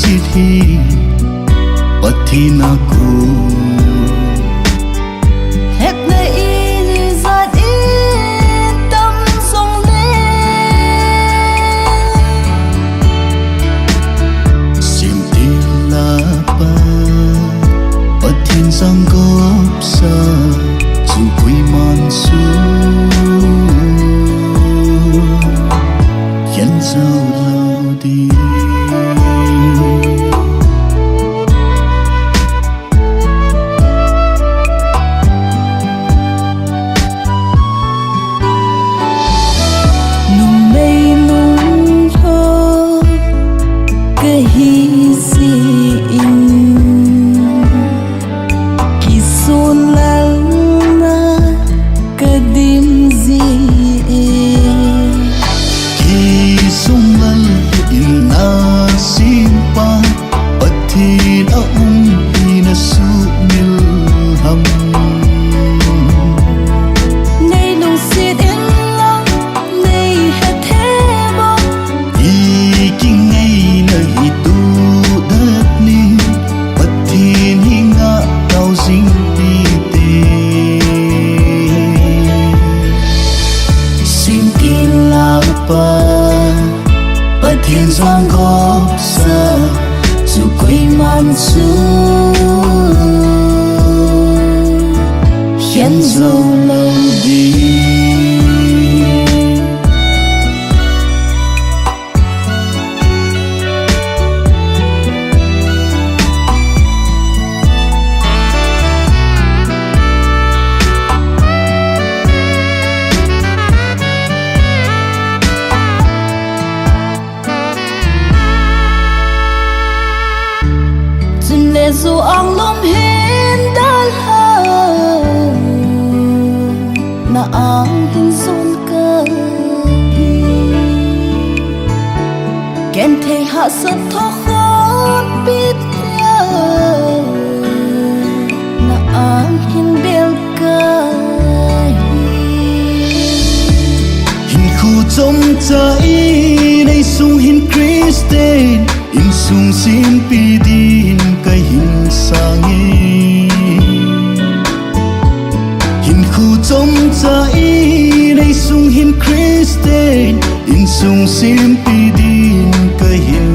sit hi pathina ko hẹt nơi y giật y tâm sông lên sim tin la pa pathin sang gop sa chu quy man su hiện dấu lâu đi thiên giang góp sa dù quay man su khiến dấu lâu đi dù ang lom hin dal ha na ang hin son cơ ken thei hạ sat tho khó biết ya na ang hin bel cơ hin khu trong trái nay sung hin Christian in sung sim pi din kai hin sangi hin khu trong trái nay sung hin Christian in sung sim pi din kai hin